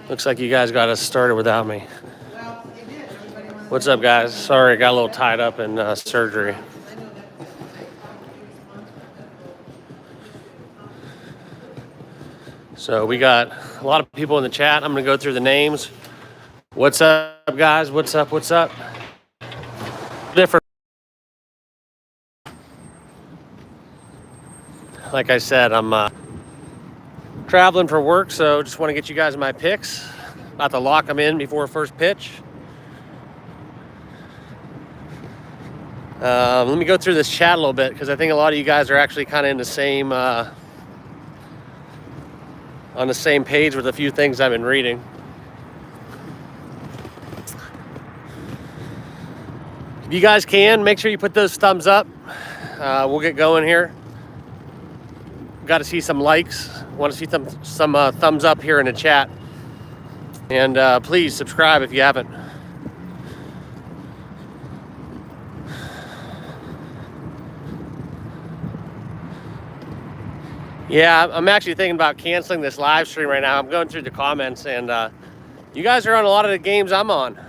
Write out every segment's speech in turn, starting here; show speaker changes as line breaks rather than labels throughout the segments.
Looks like you guys got us started without me. What's up, guys? Sorry, I got a little tied up in surgery. So we got a lot of people in the chat. I'm going to go through the names. What's up, guys? What's up? What's up? Different. Like I said, I'm traveling for work, so just want to get you guys my picks. About to lock them in before first pitch. Let me go through this chat a little bit because I think a lot of you guys are actually kind of in the same on the same page with a few things I've been reading. If you guys can, make sure you put those thumbs up. We'll get going here. Got to see some likes. Want to see some thumbs up here in the chat. And please subscribe if you haven't. Yeah, I'm actually thinking about canceling this live stream right now. I'm going through the comments, and you guys are on a lot of the games I'm on.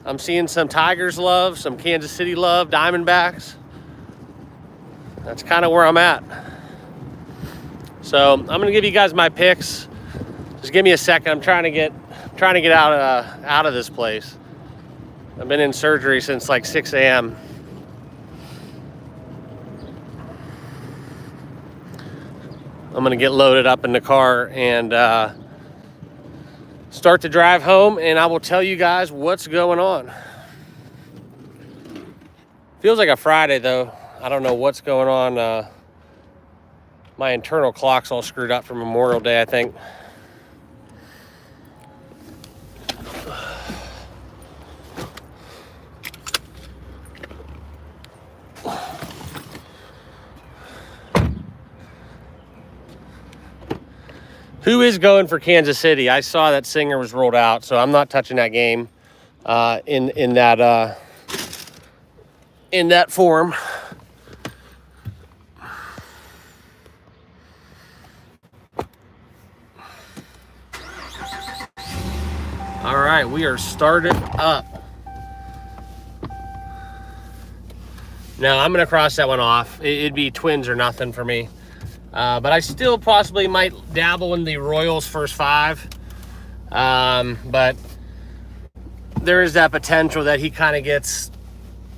I'm seeing some Tigers love, some Kansas City love, Diamondbacks. That's kind of where I'm at. So I'm gonna give you guys my picks. Just give me a second. I'm trying to get out of this place. I've been in surgery since like 6 a.m. I'm gonna get loaded up in the car and start to drive home, and I will tell you guys what's going on. Feels like a Friday though. I don't know what's going on. My internal clock's all screwed up from Memorial Day, I think. Who is going for Kansas City? I saw that Singer was rolled out, so I'm not touching that game in that form. All right, we are started up. No, I'm going to cross that one off. It'd be Twins or nothing for me. But I still possibly might dabble in the Royals first five. But there is that potential that he kind of gets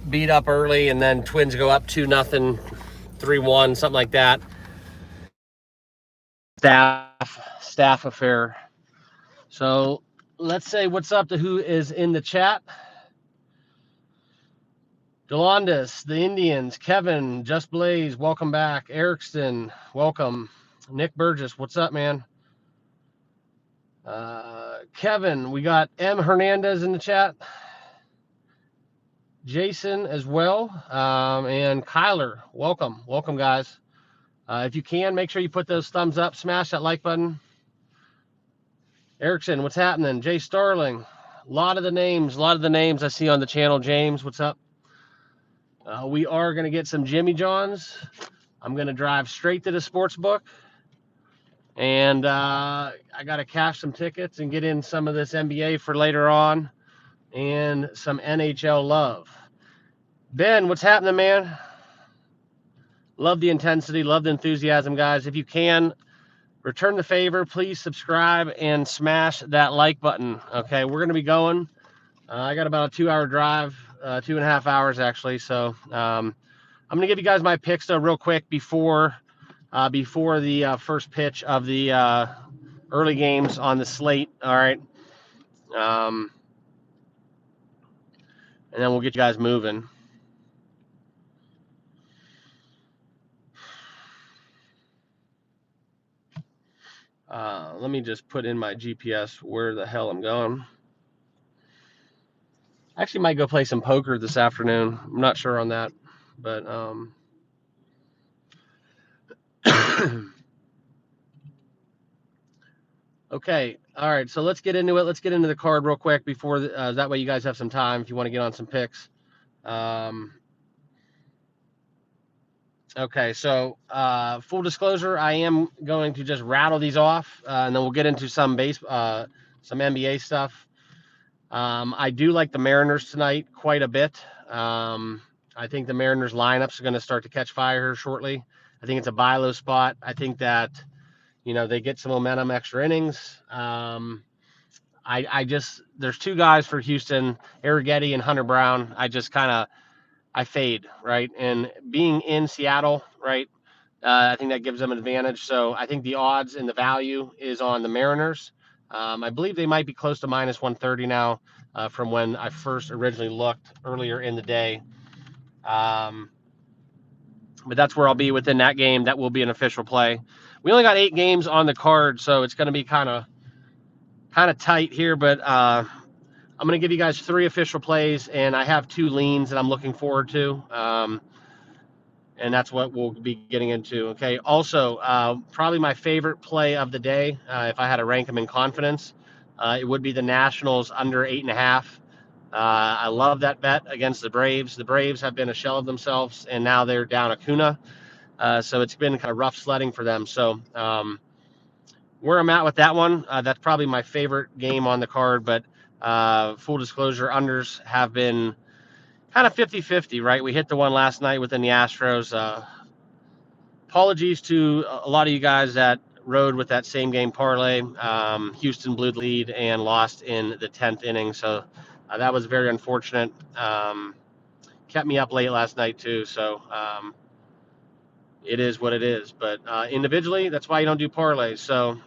beat up early and then Twins go up 2-0, 3-1, something like that. Staff affair. So let's say what's up to who is in the chat. Delandis, the Indians, Kevin, Just Blaze, welcome back. Erickson, welcome. Nick Burgess, what's up, man? Kevin, we got M. Hernandez in the chat. Jason as well. And Kyler, welcome. Welcome, guys. If you can, make sure you put those thumbs up, smash that like button. Erickson, what's happening? Jay Starling, a lot of the names I see on the channel. James, what's up? We are going to get some Jimmy Johns. I'm going to drive straight to the sports book. And I got to cash some tickets and get in some of this NBA for later on. And some NHL love. Ben, what's happening, man? Love the intensity. Love the enthusiasm, guys. If you can, return the favor. Please subscribe and smash that like button. Okay, we're going to be going. I got about a 2-hour drive. 2.5 hours actually. So I'm gonna give you guys my picks though real quick before the first pitch of the early games on the slate. All right. And then we'll get you guys moving. Let me just put in my GPS where the hell I'm going. I actually might go play some poker this afternoon. I'm not sure on that, but okay. All right. So let's get into it. Let's get into the card real quick before that way you guys have some time if you want to get on some picks. Okay, so full disclosure, I am going to just rattle these off, and then we'll get into some some NBA stuff. I do like the Mariners tonight quite a bit. I think the Mariners lineups are going to start to catch fire here shortly. I think it's a buy low spot. I think that they get some momentum, extra innings. I just there's two guys for Houston, Arrighetti and Hunter Brown. I fade, right, and being in Seattle, right. I think that gives them an advantage. So I think the odds and the value is on the Mariners. I believe they might be close to minus 130 now from when I first originally looked earlier in the day. But that's where I'll be within that game. That will be an official play. We only got 8 games on the card, so it's going to be kind of tight here. But I'm going to give you guys 3 official plays, and I have 2 leans that I'm looking forward to. And that's what we'll be getting into. Okay. Also, probably my favorite play of the day, if I had to rank them in confidence, it would be the Nationals under 8.5. I love that bet against the Braves. The Braves have been a shell of themselves, and now they're down Acuna. So it's been kind of rough sledding for them. So where I'm at with that one, that's probably my favorite game on the card. But full disclosure, unders have been kind of 50-50, right? We hit the one last night within the Astros. Apologies to a lot of you guys that rode with that same game parlay. Houston blew the lead and lost in the 10th inning. So that was very unfortunate. Kept me up late last night too. So it is what it is. But individually, that's why you don't do parlays. So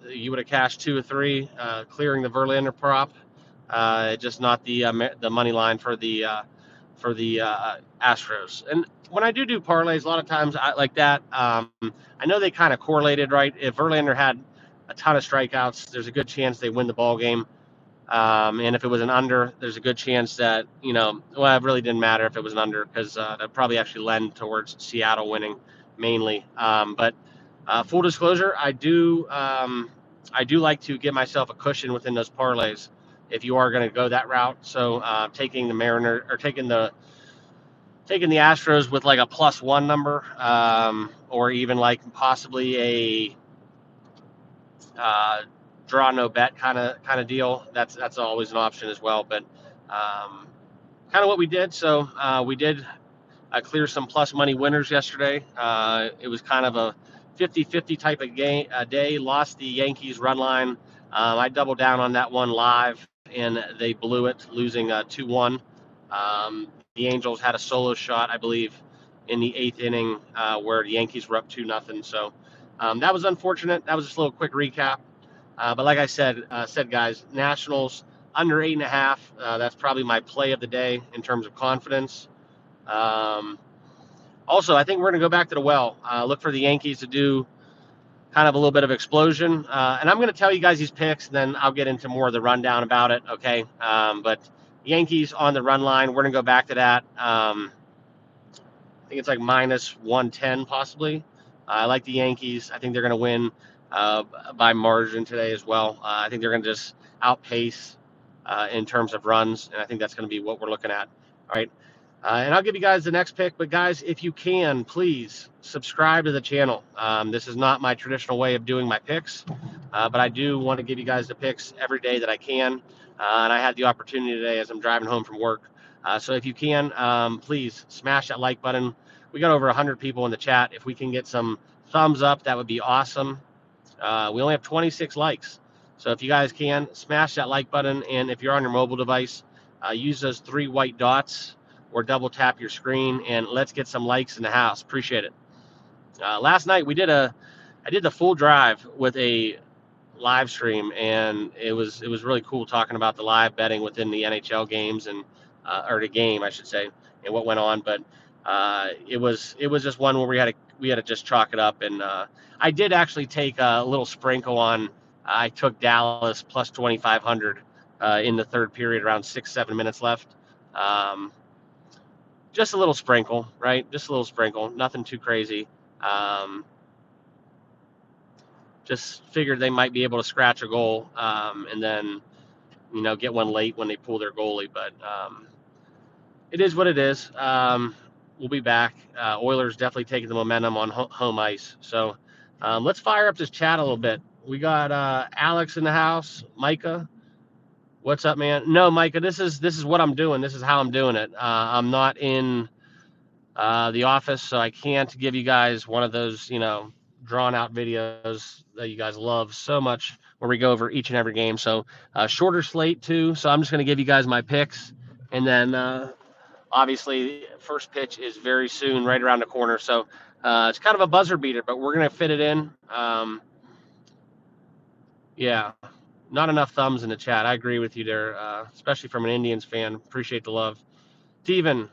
you would have cashed 2 or 3, clearing the Verlander prop. Just not the money line for the Astros. And when I do parlays, a lot of times I like that. I know they kind of correlated, right? If Verlander had a ton of strikeouts, there's a good chance they win the ball game. And if it was an under, there's a good chance that it really didn't matter if it was an under because that probably actually lend towards Seattle winning mainly. But full disclosure, I do like to give myself a cushion within those parlays if you are going to go that route. So taking the Mariner or taking the Astros with like a +1 number, or even like possibly a draw no bet kind of deal. That's always an option as well. But kind of what we did. So we did clear some plus money winners yesterday. It was kind of a 50-50 type of game day. Lost the Yankees run line. I doubled down on that one live, and they blew it, losing 2-1. The Angels had a solo shot, I believe, in the 8th inning where the Yankees were up 2-0. So that was unfortunate. That was just a little quick recap. But like I said, guys, Nationals under 8.5. That's probably my play of the day in terms of confidence. Also, I think we're going to go back to the well. Look for the Yankees to do kind of a little bit of explosion. And I'm going to tell you guys these picks, and then I'll get into more of the rundown about it, okay? But Yankees on the run line, we're going to go back to that. I think it's like minus 110 possibly. I like the Yankees. I think they're going to win by margin today as well. I think they're going to just outpace in terms of runs, and I think that's going to be what we're looking at. All right. And I'll give you guys the next pick. But, guys, if you can, please subscribe to the channel. This is not my traditional way of doing my picks, but I do want to give you guys the picks every day that I can. And I had the opportunity today as I'm driving home from work. So if you can, please smash that like button. We got over 100 people in the chat. If we can get some thumbs up, that would be awesome. We only have 26 likes. So if you guys can, smash that like button. And if you're on your mobile device, use those 3 white dots or double tap your screen, and let's get some likes in the house. Appreciate it. Last night I did the full drive with a live stream, and it was really cool talking about the live betting within the NHL games and or the game, I should say, and what went on. But it was just one where we had to just chalk it up, and I did actually take a little sprinkle on. I took Dallas plus 2,500 in the third period, around 6-7 minutes left. Just a little sprinkle, right? Just a little sprinkle, nothing too crazy. Just figured they might be able to scratch a goal, and then get one late when they pull their goalie. But it is what it is. we'll be back. Oilers definitely taking the momentum on home ice. So let's fire up this chat a little bit. We got Alex in the house. Micah, what's up, man? No, Micah, this is what I'm doing. This is how I'm doing it. I'm not in the office, so I can't give you guys one of those, drawn out videos that you guys love so much where we go over each and every game. So shorter slate too. So I'm just going to give you guys my picks, and then obviously first pitch is very soon, right around the corner. So it's kind of a buzzer beater, but we're going to fit it in. Yeah, not enough thumbs in the chat. I agree with you there, especially from an Indians fan. Appreciate the love. Steven,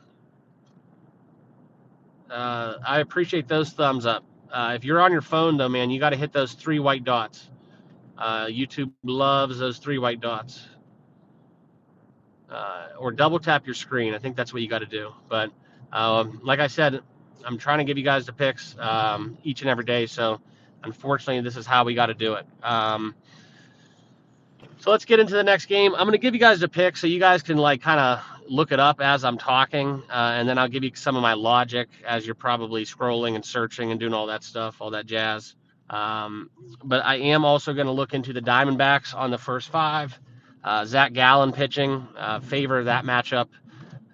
I appreciate those thumbs up. If you're on your phone, though, man, you got to hit those 3 white dots. YouTube loves those 3 white dots. Or double tap your screen. I think that's what you got to do. But like I said, I'm trying to give you guys the picks each and every day. So unfortunately, this is how we got to do it. So let's get into the next game. I'm going to give you guys the pick so you guys can kind of look it up as I'm talking, and then I'll give you some of my logic as you're probably scrolling and searching and doing all that stuff, all that jazz. But I am also going to look into the Diamondbacks on the first 5. Zach Gallen pitching, favor that matchup.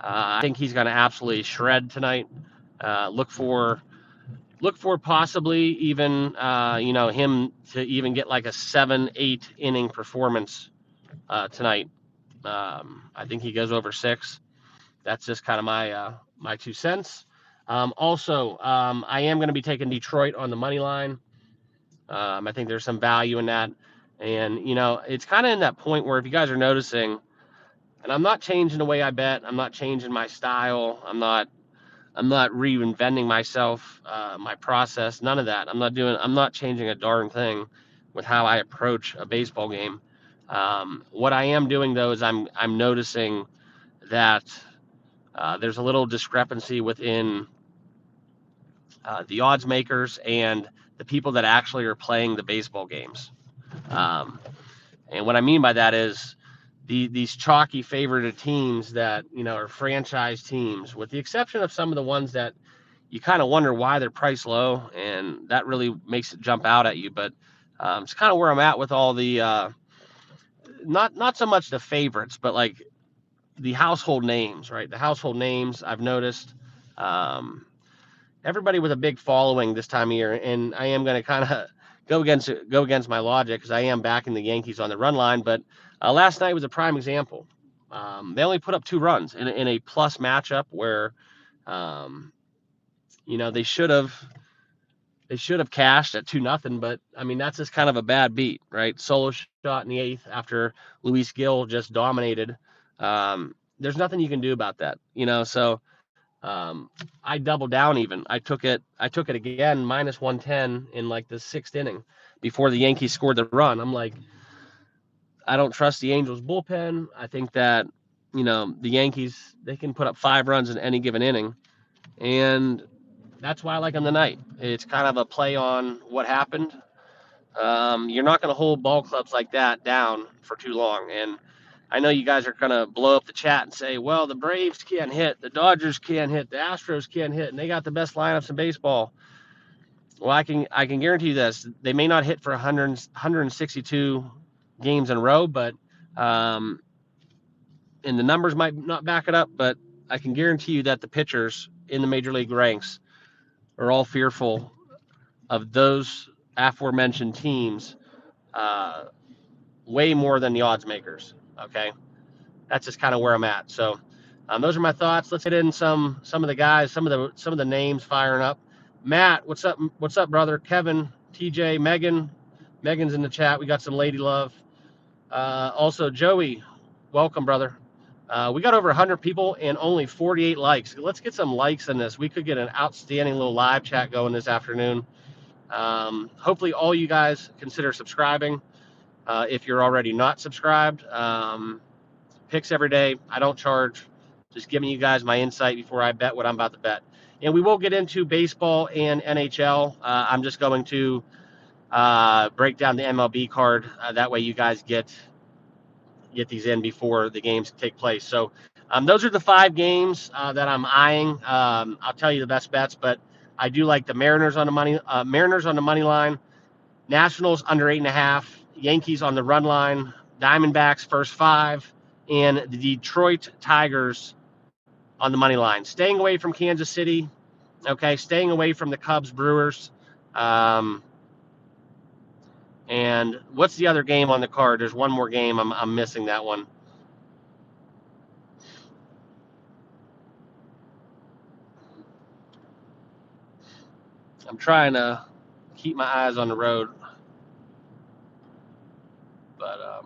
I think he's going to absolutely shred tonight. Look for possibly even him to even get like a 7-8 inning performance tonight. I think he goes over 6. That's just kind of my 2 cents. Also, I am going to be taking Detroit on the money line. I think there's some value in that, and it's kind of in that point where if you guys are noticing, and I'm not changing the way I bet, I'm not changing my style, I'm not reinventing myself, my process, none of that. I'm not changing a darn thing with how I approach a baseball game. What I am doing though is I'm noticing that there's a little discrepancy within the odds makers and the people that actually are playing the baseball games. And what I mean by that is these chalky favored teams that are franchise teams, with the exception of some of the ones that you kind of wonder why they're priced low, and that really makes it jump out at you. But it's kind of where I'm at with all the not so much the favorites, but like the household names, right? The household names I've noticed. Everybody with a big following this time of year, and I am going to kind of go against my logic because I am backing the Yankees on the run line. But last night was a prime example. They only put up 2 runs in a plus matchup where they should have cashed at 2-0, but I mean that's just kind of a bad beat, right? Solo shot in the 8th after Luis Gil just dominated. There's nothing you can do about that, So I doubled down even. I took it again minus 110 in like the 6th inning before the Yankees scored the run. I'm like, I don't trust the Angels bullpen. I think that the Yankees, they can put up 5 runs in any given inning, and that's why I like them tonight. It's kind of a play on what happened. You're not going to hold ball clubs like that down for too long. And I know you guys are going to blow up the chat and say, well, the Braves can't hit, the Dodgers can't hit, the Astros can't hit, and they got the best lineups in baseball. Well, I can guarantee you this. They may not hit for 162 games in a row, but and the numbers might not back it up, but I can guarantee you that the pitchers in the major league ranks are all fearful of those aforementioned teams way more than the odds makers. Okay, that's just kind of where I'm at. So those are my thoughts. Let's hit in some of the guys, some of the names firing up. Matt, what's up? What's up, brother? Kevin, TJ, Megan's in the chat. We got some lady love. Also, Joey, welcome, brother. We got over 100 people and only 48 likes. Let's get some likes in this. We could get an outstanding little live chat going this afternoon. Hopefully all you guys consider subscribing if you're already not subscribed. Picks every day. I don't charge. Just giving you guys my insight before I bet what I'm about to bet. And we will get into baseball and NHL. I'm just going to break down the MLB card. That way you guys get these in before the games take place. So Those are the 5 games that I'm eyeing. I'll tell you the best bets, but I do like the Mariners on the money line, Nationals under 8.5, Yankees on the run line, Diamondbacks first 5, and the Detroit Tigers on the money line. Staying away from Kansas City, okay, staying away from the Cubs Brewers. And what's the other game on the card? There's one more game. I'm missing that one. I'm trying to keep my eyes on the road, but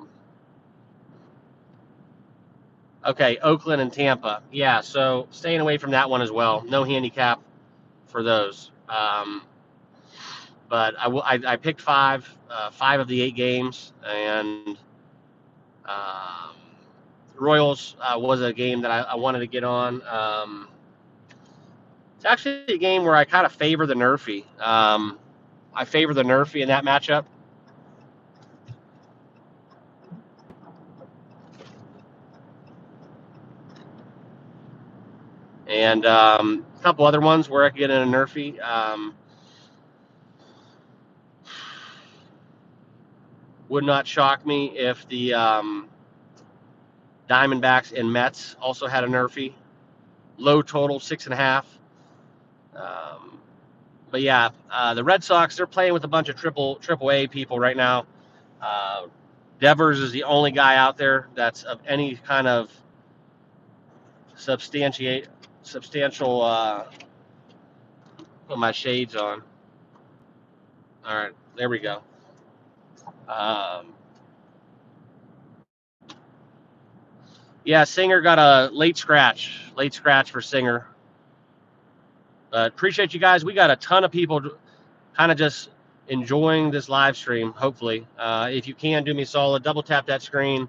okay, Oakland and Tampa. Yeah, so staying away from that one as well. No handicap for those. But I picked 5 of the 8 games, and um, Royals was a game that I wanted to get on. It's actually a game where I kind of favor the Nerfy. I favor the Nerfy in that matchup. And a couple other ones where I could get in a Nerfy. Would not shock me if the Diamondbacks and Mets also had a Nerfy. Low total, 6.5. But yeah, the Red Sox, they're playing with a bunch of triple A people right now. Devers is the only guy out there that's of any kind of substantial. Put my shades on. All right, there we go. Yeah, Singer got a late scratch for Singer. But appreciate you guys. We got a ton of people kind of just enjoying this live stream, hopefully. If you can, do me a solid, double tap that screen,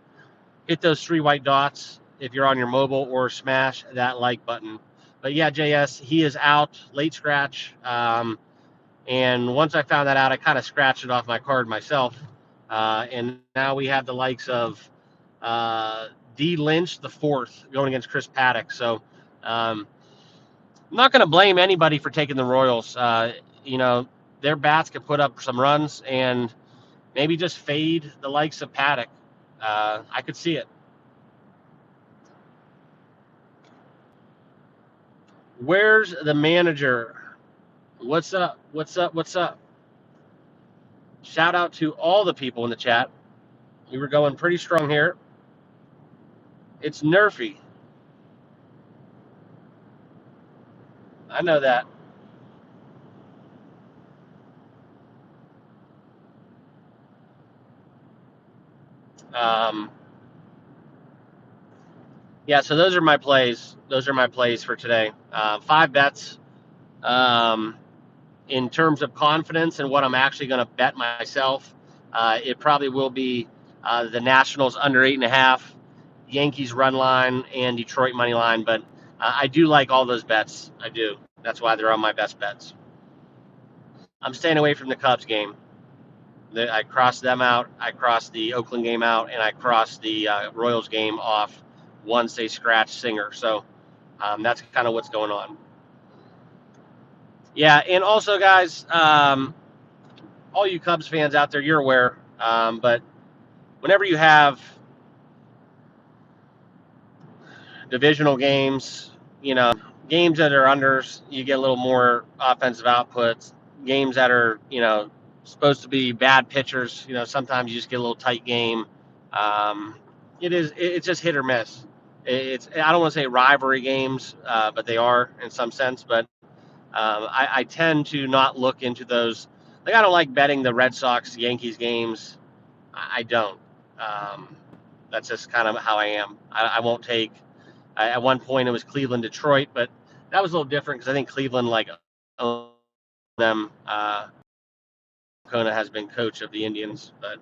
hit those 3 white dots if you're on your mobile, or smash that like button. But yeah, JS, he is out, late scratch. And once I found that out, I kind of scratched it off my card myself. And now we have the likes of D. Lynch, the 4th, going against Chris Paddock. So I'm not going to blame anybody for taking the Royals. Their bats could put up some runs and maybe just fade the likes of Paddock. I could see it. Where's the manager? What's up? What's up? What's up? Shout out to all the people in the chat. We were going pretty strong here. It's Nerfy. I know that. Yeah, so those are my plays. Those are my plays for today. 5 bets. In terms of confidence and what I'm actually going to bet myself, it probably will be the Nationals under 8.5, Yankees run line, and Detroit money line. But I do like all those bets. I do. That's why they're on my best bets. I'm staying away from the Cubs game. I crossed them out. I crossed the Oakland game out, and I crossed the Royals game off once they scratched Singer. So that's kind of what's going on. Yeah, and also, guys, all you Cubs fans out there, you're aware, but whenever you have divisional games, games that are unders, you get a little more offensive outputs. Games that are, supposed to be bad pitchers, sometimes you just get a little tight game. It's just hit or miss. I don't want to say rivalry games, but they are in some sense. But I tend to not look into those. Like, I don't like betting the Red Sox Yankees games. I don't. That's just kind of how I am. I won't take. At one point it was Cleveland Detroit, but that was a little different because I think Cleveland owned them. Kona has been coach of the Indians, but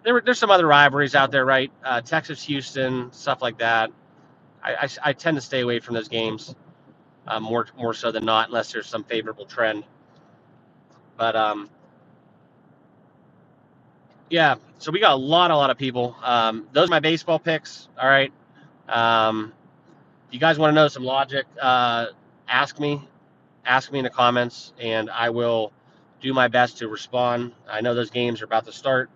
there's some other rivalries out there, right? Texas Houston, stuff like that. I tend to stay away from those games more so than not, unless there's some favorable trend. But yeah, so we got a lot of people. Those are my baseball picks. All right. If you guys want to know some logic, ask me in the comments, and I will do my best to respond. I know those games are about to start.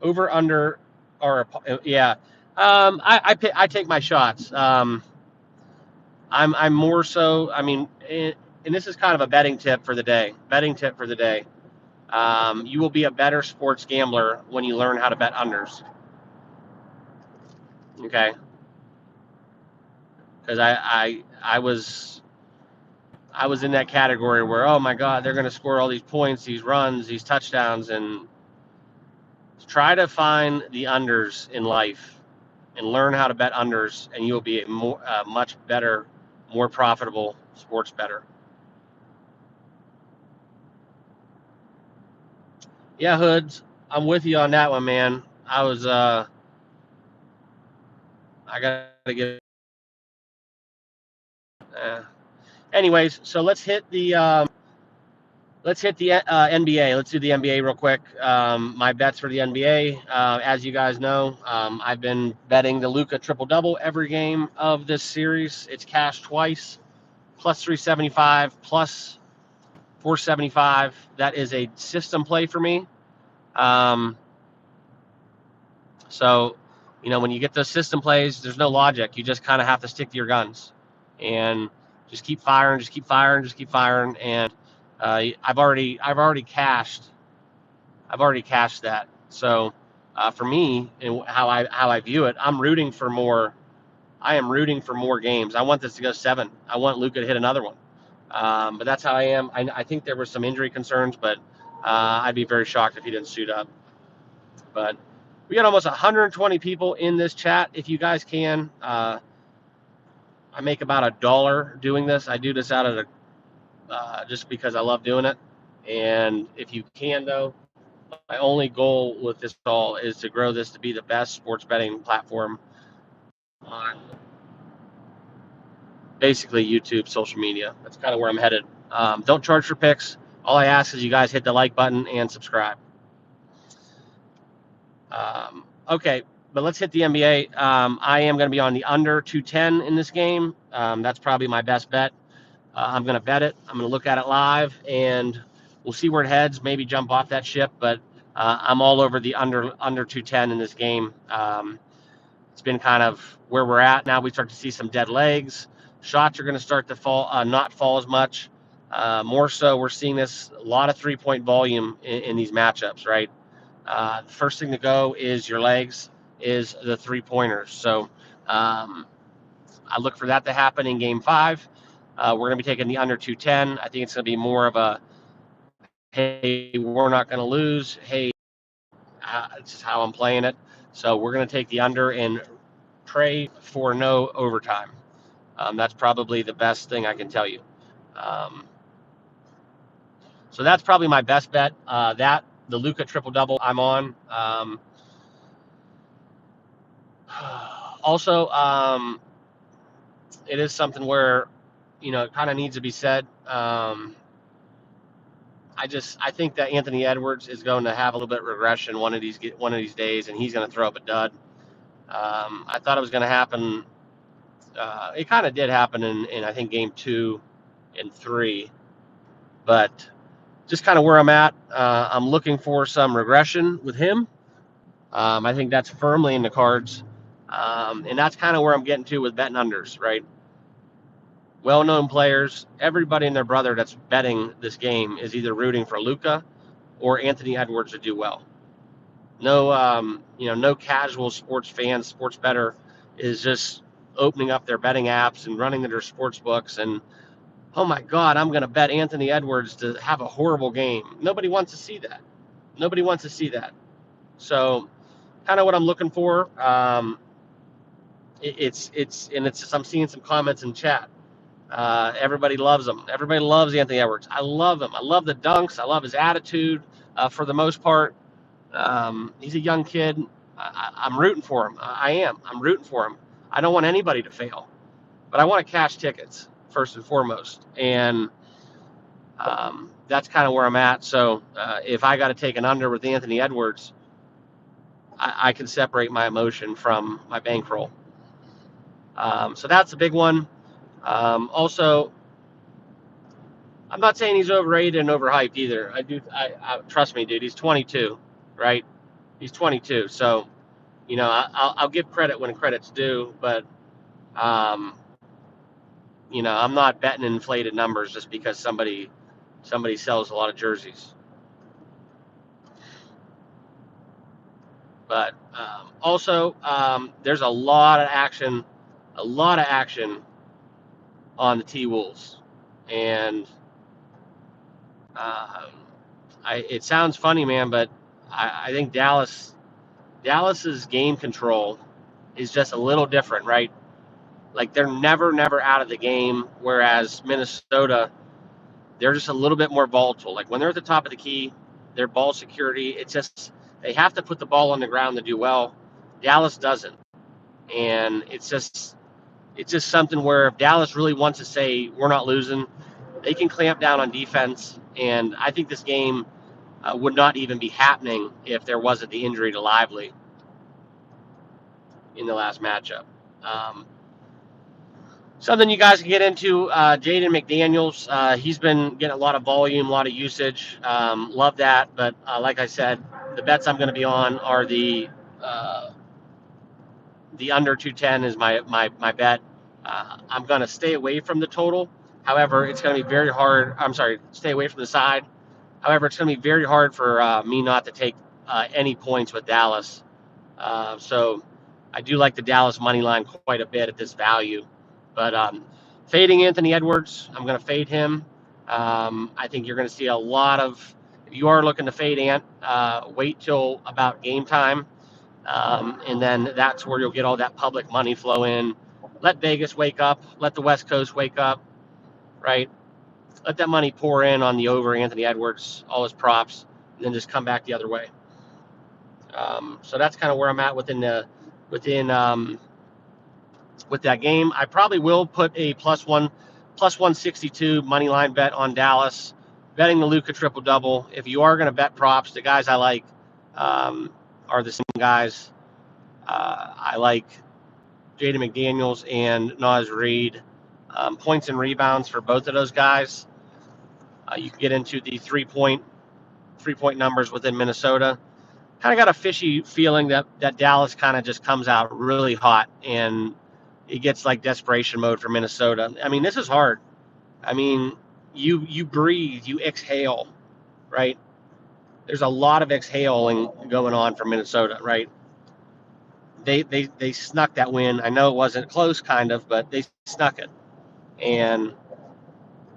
Over under, or yeah. I take my shots. I'm more so. I mean, and this is kind of a betting tip for the day. You will be a better sports gambler when you learn how to bet unders. Okay, because I was in that category where, oh my God, they're going to score all these points, these runs, these touchdowns, and try to find the unders in life and learn how to bet unders, and you'll be a much better, more profitable sports bettor. Yeah, Hoods, I'm with you on that one, man. I gotta get. Anyways, so let's hit the NBA. Let's do the NBA real quick. My bets for the NBA, as you guys know, I've been betting the Luka triple double every game of this series. It's cashed twice, plus 375, plus 475. That is a system play for me. So, when you get those system plays, there's no logic. You just kind of have to stick to your guns and just keep firing, and I've already cashed that. So, for me, and how I view it, I am rooting for more games. I want this to go 7. I want Luka to hit another one. But that's how I am. I think there were some injury concerns, but I'd be very shocked if he didn't suit up. But we got almost 120 people in this chat. If you guys can, I make about $1 doing this. I do this out of just because I love doing it. And if you can, though, my only goal with this all is to grow this to be the best sports betting platform on basically YouTube, social media. That's kind of where I'm headed. Don't charge for picks. All I ask is you guys hit the like button and subscribe. Okay, but let's hit the NBA. I am going to be on the under 210 in this game. That's probably my best bet. I'm going to bet it. I'm going to look at it live, and we'll see where it heads. Maybe jump off that ship, but I'm all over the under 210 in this game. It's been kind of where we're at now. We start to see some dead legs. Shots are going to start to not fall as much. More so, we're seeing a lot of 3-point volume in these matchups, right? The first thing to go is your legs, is the 3-pointers. So I look for that to happen in Game 5. We're going to be taking the under 210. I think it's going to be more of a, hey, we're not going to lose. Hey, this is how I'm playing it. So we're going to take the under and pray for no overtime. That's probably the best thing I can tell you. So that's probably my best bet. The Luka triple double I'm on. Also, it is something where, it kind of needs to be said. I think that Anthony Edwards is going to have a little bit of regression one of these days, and he's going to throw up a dud. I thought it was going to happen. It kind of did happen in I think Game 2 and 3, but just kind of where I'm at. I'm looking for some regression with him. I think that's firmly in the cards, and that's kind of where I'm getting to with betting unders, right? Well-known players, everybody and their brother that's betting this game is either rooting for Luka or Anthony Edwards to do well. No casual sports fan, sports bettor is just opening up their betting apps and running their sports books and, oh my God, I'm going to bet Anthony Edwards to have a horrible game. Nobody wants to see that. So, kind of what I'm looking for. I'm seeing some comments in chat. Everybody loves him. Everybody loves Anthony Edwards. I love him. I love the dunks. I love his attitude. For the most part, he's a young kid. I'm rooting for him. I am. I'm rooting for him. I don't want anybody to fail, but I want to cash tickets first and foremost, and that's kind of where I'm at. So if I got to take an under with Anthony Edwards, I can separate my emotion from my bankroll. So that's a big one. Also, I'm not saying he's overrated and overhyped either. I trust me, dude. He's 22, right? He's 22. So, I'll give credit when credit's due, but, um, I'm not betting inflated numbers just because somebody sells a lot of jerseys. But also, there's a lot of action on the T Wolves, and uh, it sounds funny, man, but I think Dallas's game control is just a little different, right? Like they're never out of the game, whereas Minnesota, they're just a little bit more volatile. Like when they're at the top of the key, their ball security, it's just they have to put the ball on the ground to do well. Dallas doesn't, and it's just something where if Dallas really wants to say we're not losing, they can clamp down on defense. And I think this game would not even be happening if there wasn't the injury to Lively in the last matchup. Um, Something you guys can get into, Jaden McDaniels. He's been getting a lot of volume, a lot of usage. Love that. But like I said, the bets I'm going to be on are the under 210 is my bet. I'm going to stay away from the total. However, it's going to be very hard. I'm sorry, stay away from the side. However, it's going to be very hard for me not to take any points with Dallas. So I do like the Dallas money line quite a bit at this value. But fading Anthony Edwards, I'm going to fade him. I think you're going to see a lot of, if you are looking to fade Ant, wait till about game time. And then that's where you'll get all that public money flow in. Let Vegas wake up. Let the West Coast wake up, right? Let that money pour in on the over Anthony Edwards, all his props, and then just come back the other way. So that's kind of where I'm at within with that game. I probably will put a plus 162 money line bet on Dallas, betting the Luka triple double. If you are going to bet props, the guys I like are the same guys. I like Jaden McDaniels and Naz Reid. Points and rebounds for both of those guys. You can get into the three-point numbers within Minnesota. Kind of got a fishy feeling that Dallas kind of just comes out really hot and it gets like desperation mode for Minnesota. I mean, this is hard. I mean, you breathe, you exhale, right? There's a lot of exhaling going on for Minnesota, right? They snuck that win. I know it wasn't close, kind of, but they snuck it. And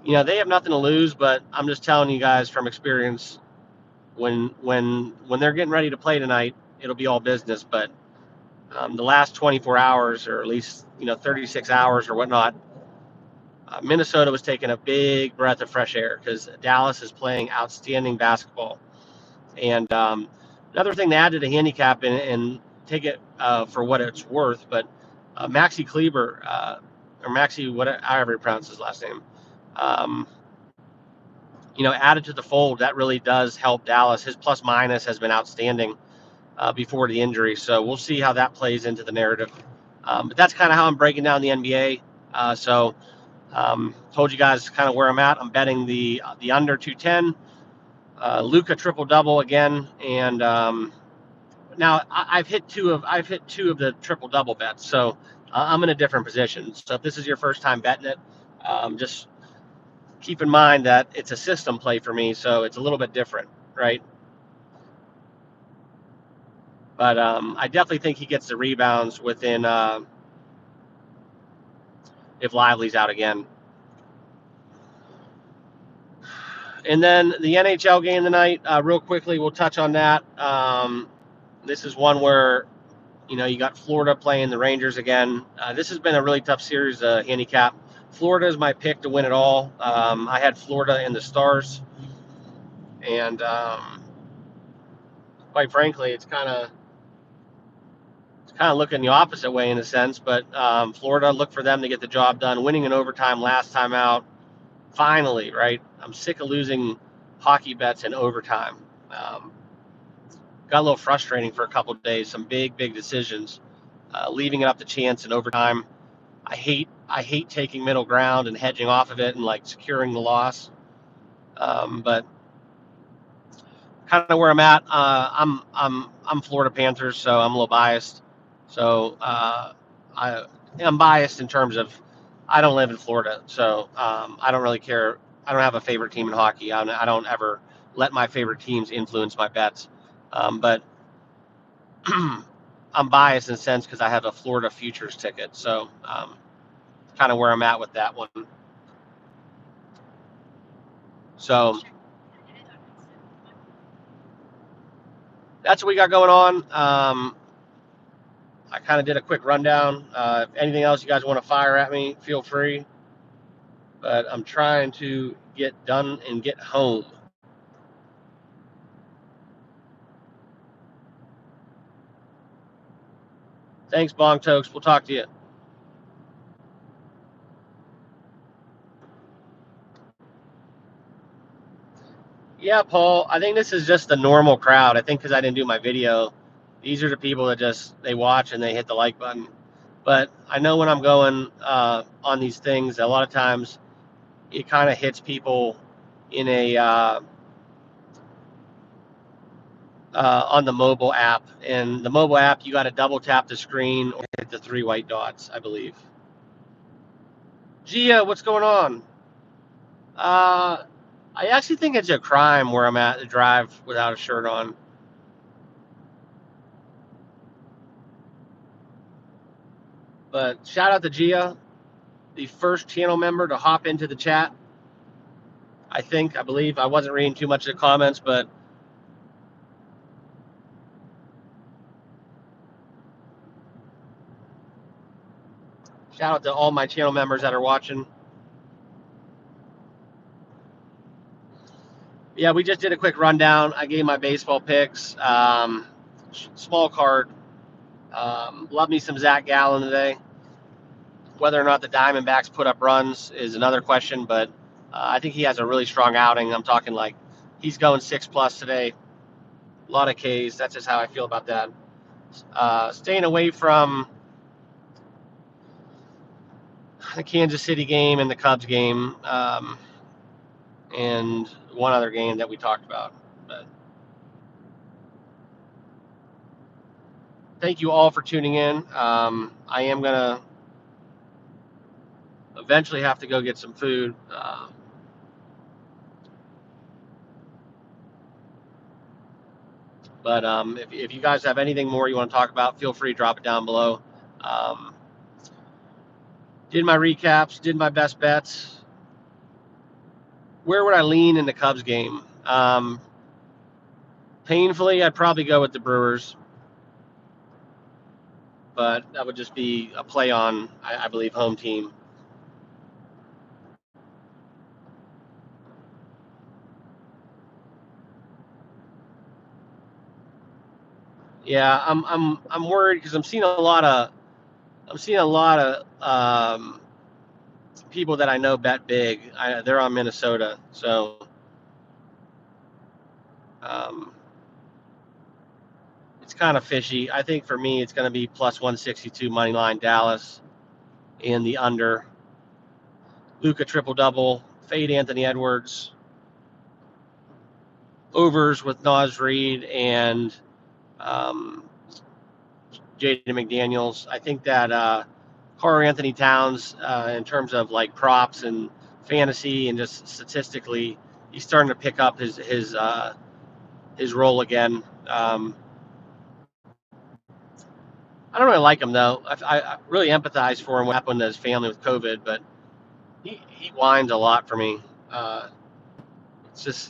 they have nothing to lose. But I'm just telling you guys from experience, when they're getting ready to play tonight, it'll be all business. But the last 24 hours, or at least 36 hours or whatnot, Minnesota was taking a big breath of fresh air because Dallas is playing outstanding basketball. And another thing to add to the handicap and take it for what it's worth, but Maxi Kleber, or Maxi, however you pronounce his last name, added to the fold. That really does help Dallas. His plus minus has been outstanding before the injury. So we'll see how that plays into the narrative. But that's kind of how I'm breaking down the NBA. Told you guys kind of where I'm at. I'm betting the under 210. Luka triple double again, and now I've hit two of the triple double bets, so I'm in a different position. So if this is your first time betting it, just keep in mind that it's a system play for me, so it's a little bit different, right? But I definitely think he gets the rebounds within if Lively's out again. And then the NHL game tonight, real quickly, we'll touch on that. This is one where, you got Florida playing the Rangers again. This has been a really tough series handicap. Florida is my pick to win it all. I had Florida in the Stars. And quite frankly, it's kind of looking the opposite way in a sense. But Florida, look for them to get the job done. Winning in overtime last time out. Finally, right? I'm sick of losing hockey bets in overtime. got a little frustrating for a couple of days. Some big decisions, leaving it up to chance in overtime. I hate taking middle ground and hedging off of it and like securing the loss. But kind of where I'm at. I'm Florida Panthers, so I'm a little biased. So I'm biased in terms of I don't live in Florida, so I don't really care. I don't have a favorite team in hockey. I don't ever let my favorite teams influence my bets. But I'm biased in a sense because I have a Florida futures ticket. So kind of where I'm at with that one. So that's what we got going on. I kind of did a quick rundown. If anything else you guys want to fire at me, feel free. But I'm trying to get done and get home. Thanks, Bong Tokes. We'll talk to you. Yeah, Paul. I think this is just the normal crowd. I think because I didn't do my video, these are the people that just they watch and they hit the like button. But I know when I'm going on these things, a lot of times it kind of hits people in a on the mobile app. And the mobile app, you got to double tap the screen or hit the 3 white dots, I believe. Gia, what's going on? I actually think it's a crime where I'm at to drive without a shirt on. But shout out to Gia, the first channel member to hop into the chat. I believe. I wasn't reading too much of the comments, but shout out to all my channel members that are watching. Yeah, we just did a quick rundown. I gave my baseball picks. Small card. Love me some Zach Gallen today. Whether or not the Diamondbacks put up runs is another question, but I think he has a really strong outing. I'm talking like he's going 6+ today. A lot of Ks. That's just how I feel about that. Staying away from the Kansas City game and the Cubs game, and one other game that we talked about. But thank you all for tuning in. I am going to eventually have to go get some food. But if you guys have anything more you want to talk about, feel free to drop it down below. Did my recaps, did my best bets. Where would I lean in the Cubs game? Painfully, I'd probably go with the Brewers. But that would just be a play on, I believe, home team. Yeah, I'm worried because I'm seeing a lot of people that I know bet big. They're on Minnesota, so it's kind of fishy. I think for me, it's going to be plus 162 money line Dallas and the under. Luka triple double, fade Anthony Edwards, overs with Naz Reid and Jaden McDaniels. I think that Carl Anthony Towns, in terms of like props and fantasy and just statistically, he's starting to pick up his role again. I don't really like him though. I really empathize for him what happened to his family with COVID, but he whines a lot for me.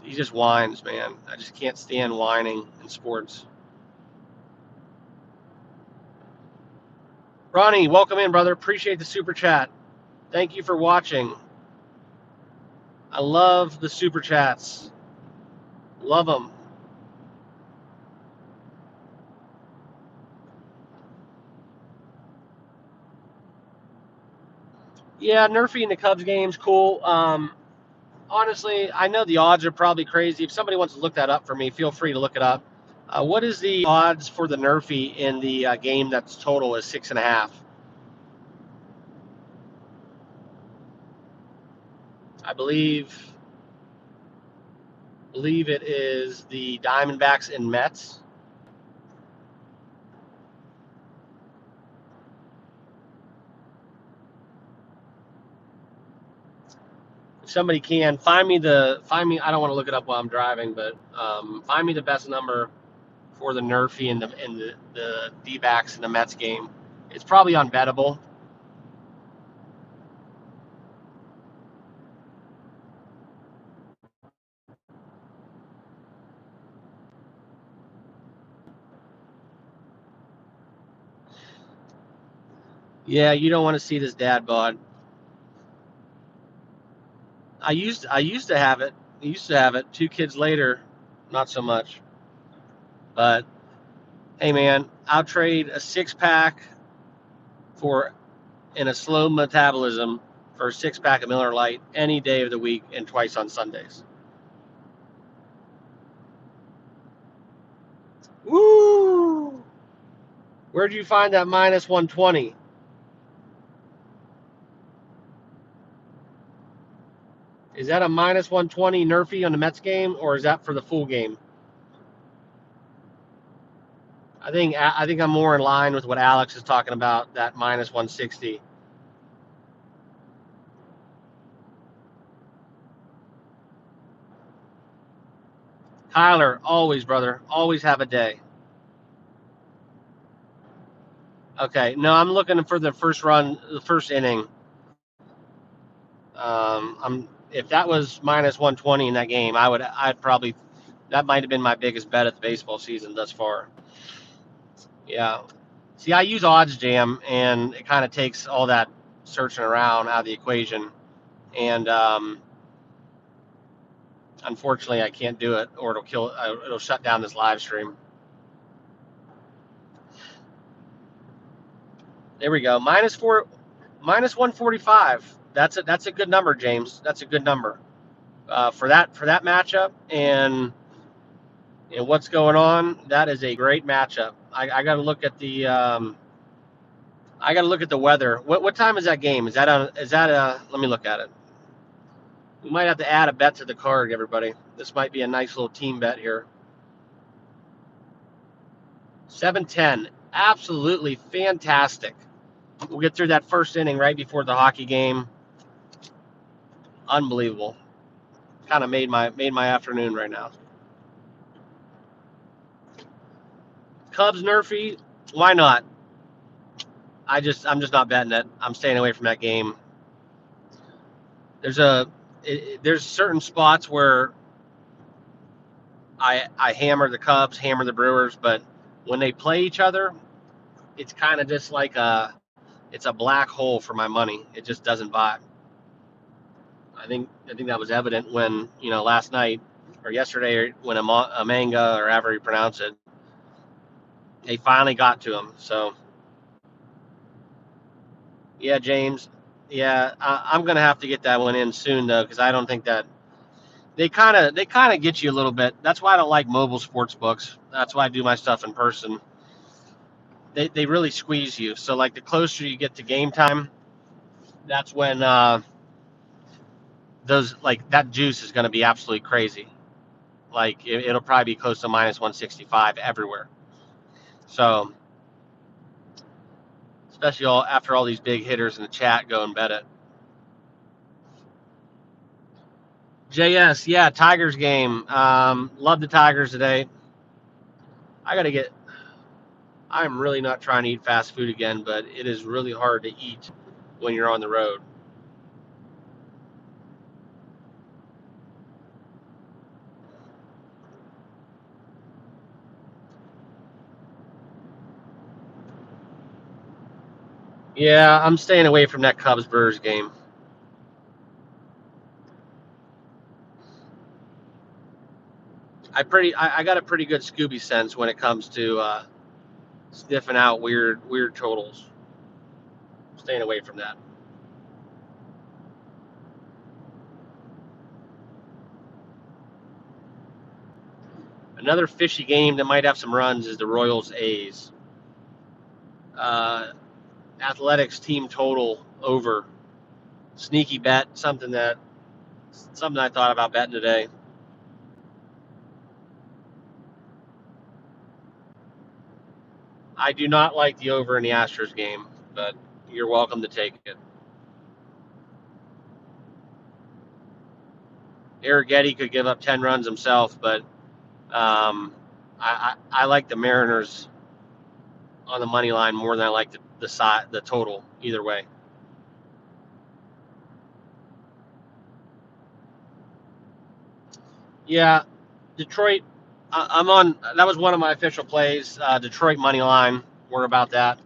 He just whines, man. I just can't stand whining in sports. Ronnie, welcome in, brother. Appreciate the super chat. Thank you for watching. I love the super chats. Love them. Yeah, nerfing the Cubs game's cool. Honestly, I know the odds are probably crazy. If somebody wants to look that up for me, feel free to look it up. What is the odds for the Nerfy in the game that's total is 6.5? I believe it is the Diamondbacks and Mets. If somebody can find me. I don't want to look it up while I'm driving, but find me the best number for the Nerfy and the D-backs in the Mets game. It's probably unbettable. Yeah, you don't want to see this dad bod. I used to have it. I used to have it. 2 kids later, not so much. But hey, man, I'll trade a 6-pack for in a slow metabolism for a 6-pack of Miller Lite any day of the week and twice on Sundays. Woo! Where'd you find that minus 120? Is that a minus 120 Nerfy on the Mets game, or is that for the full game? I think I'm more in line with what Alex is talking about, that minus 160. Tyler, always, brother, always have a day. Okay, no, I'm looking for the first run, the first inning. I'm if that was minus 120 in that game, I'd probably that might have been my biggest bet of the baseball season thus far. Yeah. See, I use Odds Jam, and it kind of takes all that searching around out of the equation. And unfortunately, I can't do it, or it'll shut down this live stream. There we go. Minus 145. That's a good number, James. That's a good number for that matchup and what's going on. That is a great matchup. I got to look at the weather. What time is that game? Is that a? Let me look at it. We might have to add a bet to the card, everybody. This might be a nice little team bet here. 7:10. Absolutely fantastic. We'll get through that first inning right before the hockey game. Unbelievable. Kind of made my afternoon right now. Cubs Nerfy, why not? I'm just not betting it. I'm staying away from that game. There's certain spots where I hammer the Cubs, hammer the Brewers, but when they play each other, it's kind of just like it's a black hole for my money. It just doesn't vibe. I think that was evident when last night or yesterday when a manga or however you pronounce it, they finally got to him. So yeah, James. Yeah, I'm gonna have to get that one in soon though, because I don't think that they kind of get you a little bit. That's why I don't like mobile sports books. That's why I do my stuff in person. They really squeeze you. So like the closer you get to game time, that's when those like that juice is going to be absolutely crazy. Like it'll probably be close to minus 165 everywhere. So especially after all these big hitters in the chat go and bet it. JS, yeah, Tigers game. Love the Tigers today. I gotta get. I'm really not trying to eat fast food again, but it is really hard to eat when you're on the road. Yeah, I'm staying away from that Cubs Brewers game. I got a pretty good Scooby sense when it comes to sniffing out weird totals. Staying away from that. Another fishy game that might have some runs is the Royals A's. Athletics team total over. Sneaky bet, something I thought about betting today. I do not like the over in the Astros game, but you're welcome to take it. Arrighetti could give up 10 runs himself, but I like the Mariners on the money line more than I like the total either way. Yeah, Detroit. I'm on. That was one of my official plays. Detroit money line. We're about that.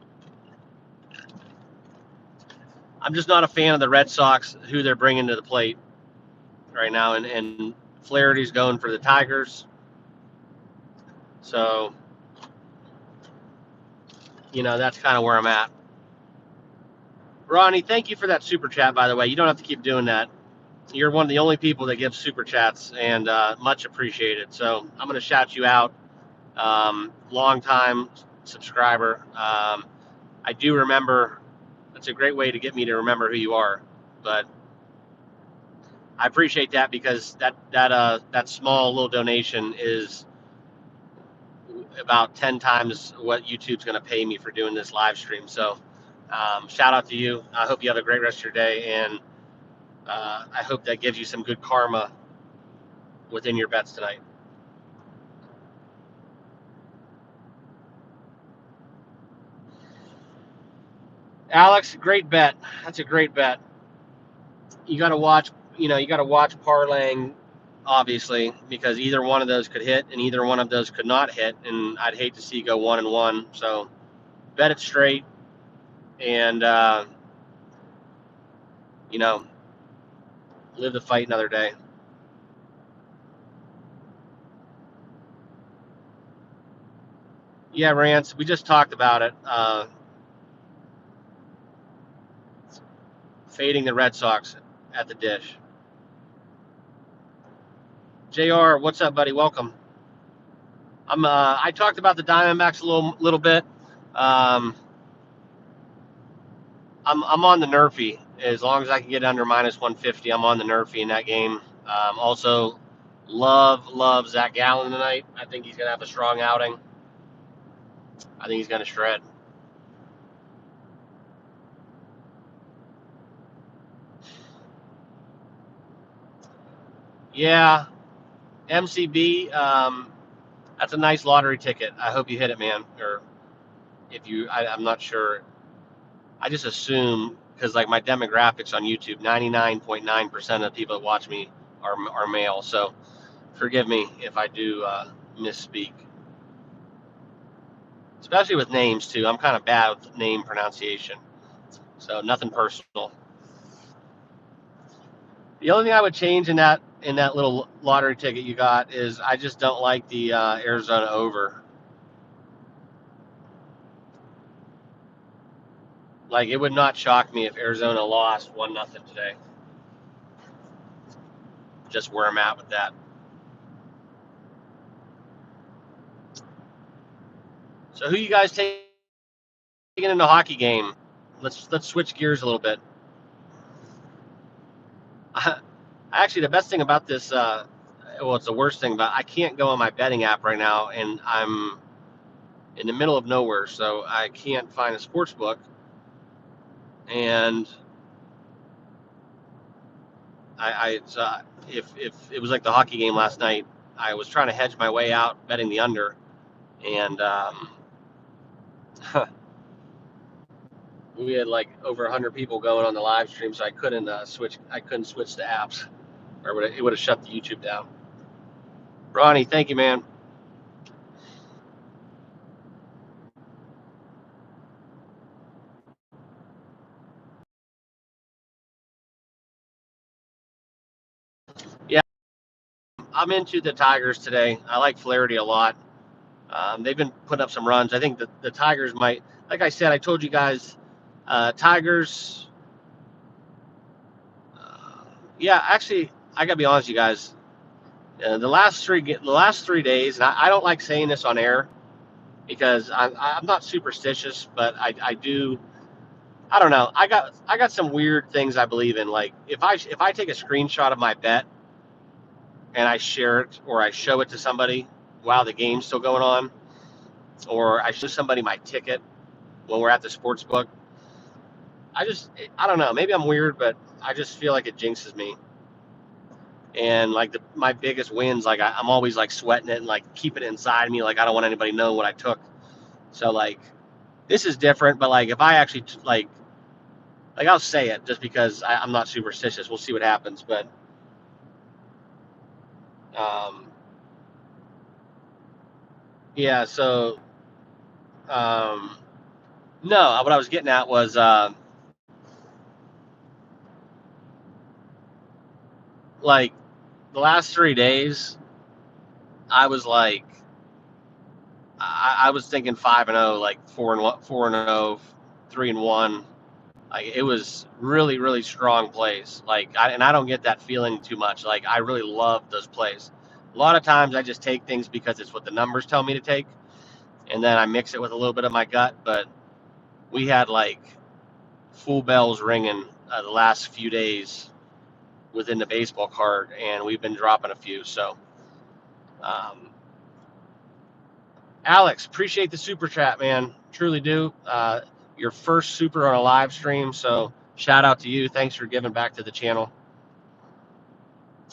I'm just not a fan of the Red Sox, who they're bringing to the plate right now, and Flaherty's going for the Tigers. So, that's kind of where I'm at. Ronnie, thank you for that super chat, by the way. You don't have to keep doing that. You're one of the only people that give super chats, and much appreciated. So I'm going to shout you out. Long time subscriber. I do remember. That's a great way to get me to remember who you are. But I appreciate that, because that small little donation is about 10 times what YouTube's going to pay me for doing this live stream. So shout out to you. I hope you have a great rest of your day, and I hope that gives you some good karma within your bets tonight. Alex, great bet. That's a great bet. You got to watch. You got to watch parlaying, obviously, because either one of those could hit and either one of those could not hit, and I'd hate to see you go 1-1. So bet it straight, and live the fight another day. Yeah, Rance, we just talked about it. Fading the Red Sox at the dish. JR, what's up, buddy? Welcome. I talked about the Diamondbacks a little bit. I'm on the Nerfy. As long as I can get under -150, I'm on the Nerfy in that game. Also, love Zach Gallen tonight. I think he's gonna have a strong outing. I think he's gonna shred. Yeah, MCB. That's a nice lottery ticket. I hope you hit it, man. Or if you, I'm not sure. I just assume, because like my demographics on YouTube, 99.9% of the people that watch me are male. So forgive me if I do misspeak, especially with names too. I'm kind of bad with name pronunciation, so nothing personal. The only thing I would change in that little lottery ticket you got is I just don't like the Arizona over. Like, it would not shock me if Arizona lost 1-0 today. Just where I'm at with that. So who you guys taking in the hockey game? Let's switch gears a little bit. Actually, the best thing about this, well, it's the worst thing about, I can't go on my betting app right now, and I'm in the middle of nowhere, so I can't find a sports book. And if it was like the hockey game last night, I was trying to hedge my way out betting the under, and we had like over 100 people going on the live stream, so I couldn't switch. I couldn't switch to apps, or it would have shut the YouTube down. Ronnie, thank you, man. Yeah, I'm into the Tigers today. I like Flaherty a lot. They've been putting up some runs. I think the Tigers might, like I said, I told you guys, Tigers. Yeah, actually, I gotta be honest, with you guys. The last 3 days, and I don't like saying this on air because I'm not superstitious, but I do. I don't know. I got some weird things I believe in. Like if I take a screenshot of my bet and I share it or I show it to somebody while the game's still going on, or I show somebody my ticket when we're at the sports book, I don't know. Maybe I'm weird, but I just feel like it jinxes me. And like my biggest wins, like I'm always like sweating it and like keeping it inside me. Like I don't want anybody to know what I took. So like this is different, but like if I actually like I'll say it just because I'm not superstitious. We'll see what happens, but um, yeah. So um, no, what I was getting at was like the last 3 days, I was like I was thinking 5-0, like 4-1, 4-0, 3-1. Like it was really, really strong plays. Like, and I don't get that feeling too much. Like I really love those plays. A lot of times I just take things because it's what the numbers tell me to take, and then I mix it with a little bit of my gut. But we had like full bells ringing the last few days within the baseball card, and we've been dropping a few. So, um, Alex, appreciate the super chat, man. Truly do. Your first super on a live stream, so shout out to you. Thanks for giving back to the channel.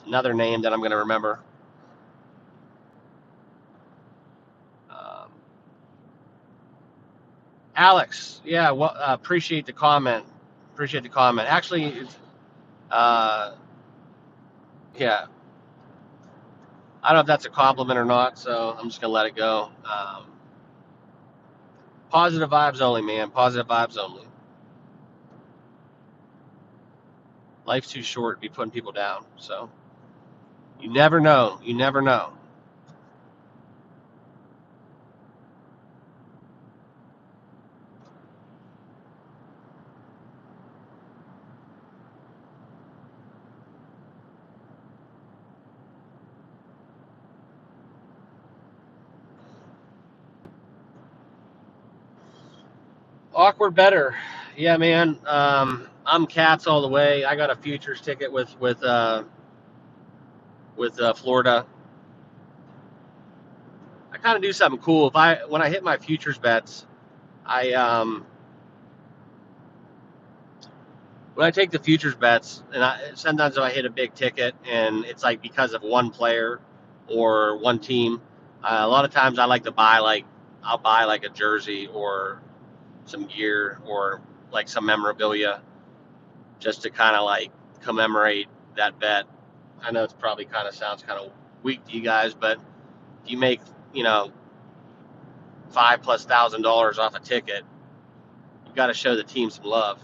Another name that I'm going to remember. Um, Alex, yeah, well, appreciate the comment. Appreciate the comment. Actually, uh, yeah, I don't know if that's a compliment or not, so I'm just going to let it go. Positive vibes only, man. Positive vibes only. Life's too short to be putting people down, so you never know. You never know. Awkward better. Yeah, man. I'm Cats all the way. I got a futures ticket with Florida. I kind of do something cool. If I when I hit my futures bets, I when I take the futures bets, and sometimes if I hit a big ticket and it's like because of one player or one team, a lot of times I like to buy like I'll buy like a jersey or some gear or like some memorabilia just to kind of like commemorate that bet. I know it's probably kind of sounds kind of weak to you guys, but if you make you know $5,000+ off a ticket, you got to show the team some love.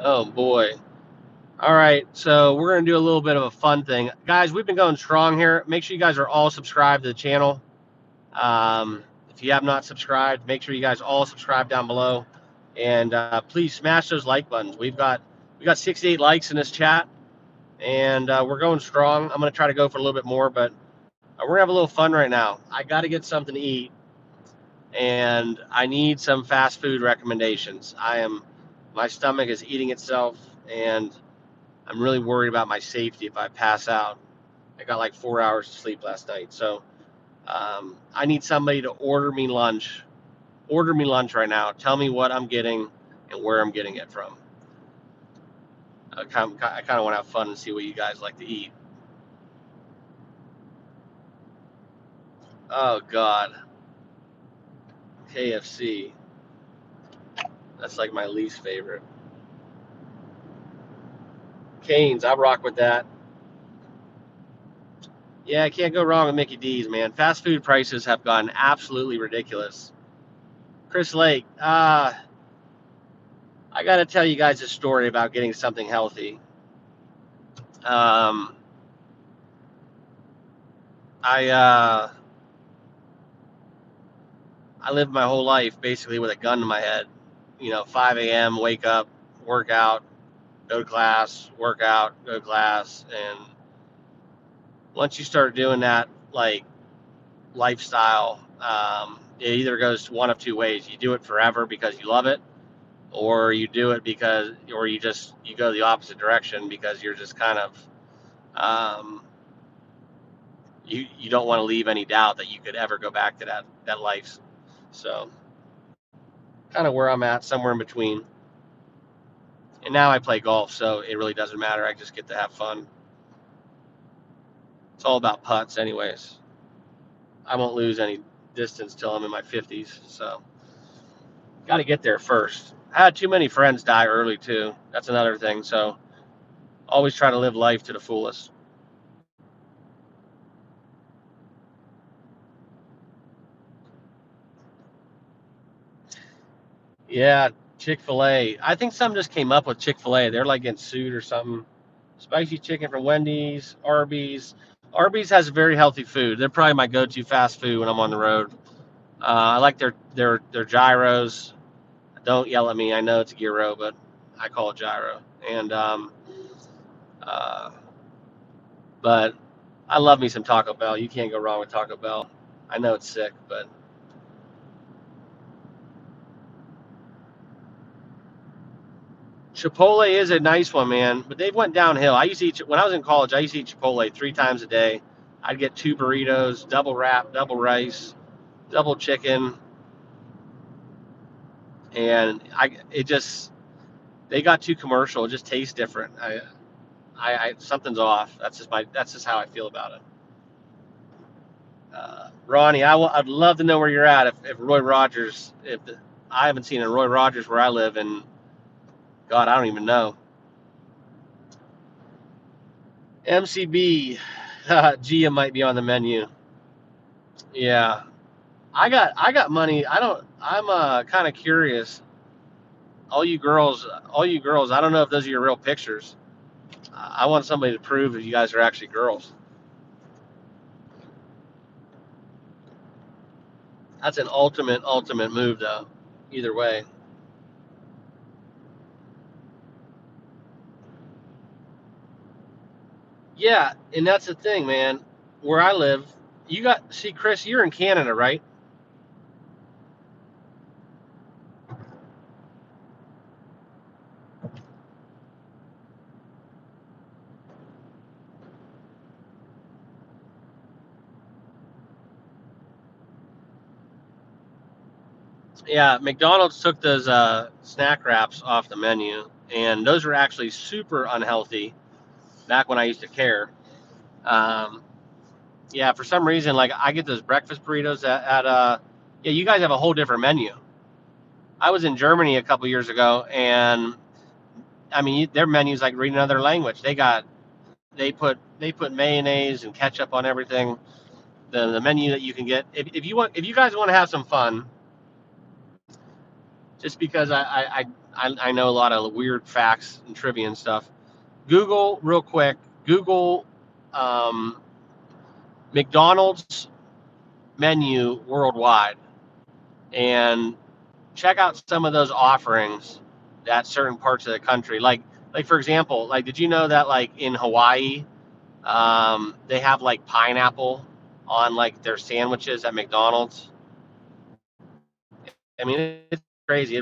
Oh boy. All right, so we're gonna do a little bit of a fun thing, guys. We've been going strong here. Make sure you guys are all subscribed to the channel. If you have not subscribed, make sure you guys all subscribe down below, and please smash those like buttons. We got 68 likes in this chat, and we're going strong. I'm gonna try to go for a little bit more, but we're gonna have a little fun right now. I got to get something to eat, and I need some fast food recommendations. My stomach is eating itself, and I'm really worried about my safety if I pass out. I got like 4 hours of sleep last night, so I need somebody to order me lunch. Order me lunch right now. Tell me what I'm getting and where I'm getting it from. I kind of want to have fun and see what you guys like to eat. Oh God, KFC. That's like my least favorite. Cane's, I rock with that. Yeah, I can't go wrong with Mickey D's, man. Fast food prices have gone absolutely ridiculous. Chris Lake, I got to tell you guys a story about getting something healthy. Um, I I lived my whole life basically with a gun to my head. 5 a.m. wake up, work out, go to class, work out, go to class, and once you start doing that like lifestyle, it either goes one of two ways. You do it forever because you love it, or you do it because, or you go the opposite direction because you're just kind of um, you don't want to leave any doubt that you could ever go back to that life. So kind of where I'm at, somewhere in between. And now I play golf, so it really doesn't matter. I just get to have fun. It's all about putts, anyways. I won't lose any distance till I'm in my 50s. So got to get there first. I had too many friends die early too. That's another thing. So always try to live life to the fullest. Yeah, Chick-fil-A. I think some just came up with Chick-fil-A. They're like getting sued or something. Spicy chicken from Wendy's, Arby's. Arby's has very healthy food. They're probably my go-to fast food when I'm on the road. I like their gyros. Don't yell at me. I know it's gyro, but I call it gyro. And uh, but I love me some Taco Bell. You can't go wrong with Taco Bell. I know it's sick, but Chipotle is a nice one, man. But they've went downhill. I used to eat when I was in college. I used to eat Chipotle 3 times a day. I'd get 2 burritos, double wrap, double rice, double chicken, and it just they got too commercial. It just tastes different. I something's off. That's just how I feel about it. Ronnie, I'd love to know where you're at. If Roy Rogers, I haven't seen a Roy Rogers where I live, and God, I don't even know. MCB, Gia might be on the menu. Yeah, I got money. I'm kind of curious. All you girls. I don't know if those are your real pictures. I want somebody to prove if you guys are actually girls. That's an ultimate move, though. Either way. Yeah, and that's the thing, man. Where I live, see, Chris, you're in Canada, right? Yeah, McDonald's took those snack wraps off the menu, and those were actually super unhealthy back when I used to care. Um, yeah, for some reason, like I get those breakfast burritos yeah, you guys have a whole different menu. I was in Germany a couple years ago, and I mean, their menu's like reading another language. They put mayonnaise and ketchup on everything. The menu that you can get, if you guys want to have some fun, just because I know a lot of weird facts and trivia and stuff. Google real quick. Google um, McDonald's menu worldwide and check out some of those offerings that certain parts of the country, like for example, like did you know that like in Hawaii, they have like pineapple on like their sandwiches at McDonald's? I mean, it's crazy.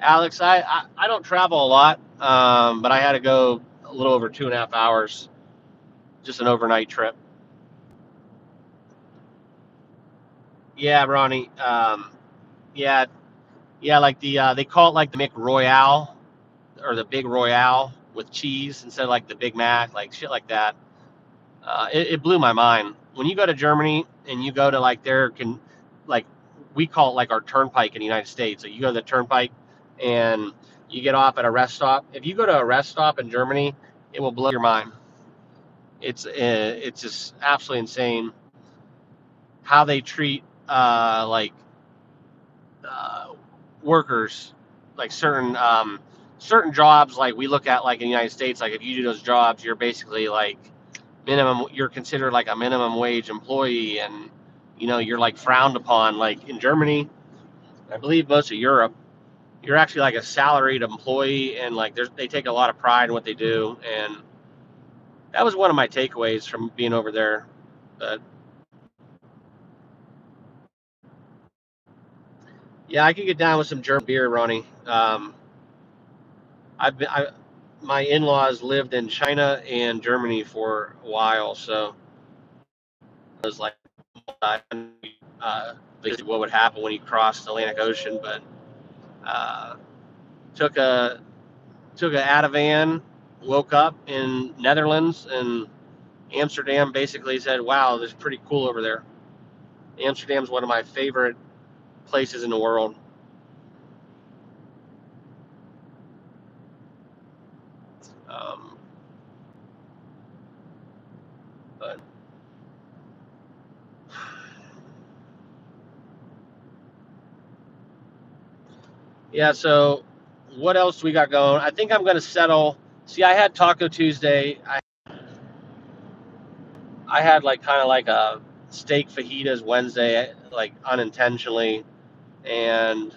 Alex, I don't travel a lot, but I had to go a little over 2.5 hours, just an overnight trip. Yeah, Ronnie. Yeah, yeah, like they call it like the McRoyale or the Big Royale with cheese instead of like the Big Mac, like shit like that. It blew my mind. When you go to Germany and you go to like like we call it like our turnpike in the United States. So you go to the turnpike and you get off at a rest stop. If you go to a rest stop in Germany, it will blow your mind. It's just absolutely insane how they treat like uh, workers. like certain jobs, like we look at, like in the United States, like if you do those jobs, you're basically like you're considered like a minimum wage employee, and you're like frowned upon. Like in Germany, I believe most of Europe, you're actually like a salaried employee, and like they take a lot of pride in what they do, and that was one of my takeaways from being over there. But yeah, I could get down with some German beer, Ronnie. My in-laws lived in China and Germany for a while, so it was like uh, what would happen when you crossed the Atlantic Ocean. But uh, took a took a Ativan, woke up in Netherlands, and Amsterdam basically said, "Wow, this is pretty cool over there." Amsterdam's one of my favorite places in the world. Um, but yeah, so what else we got going? I think I'm going to settle. See, I had Taco Tuesday. I had like kind of like a steak fajitas Wednesday, like unintentionally, and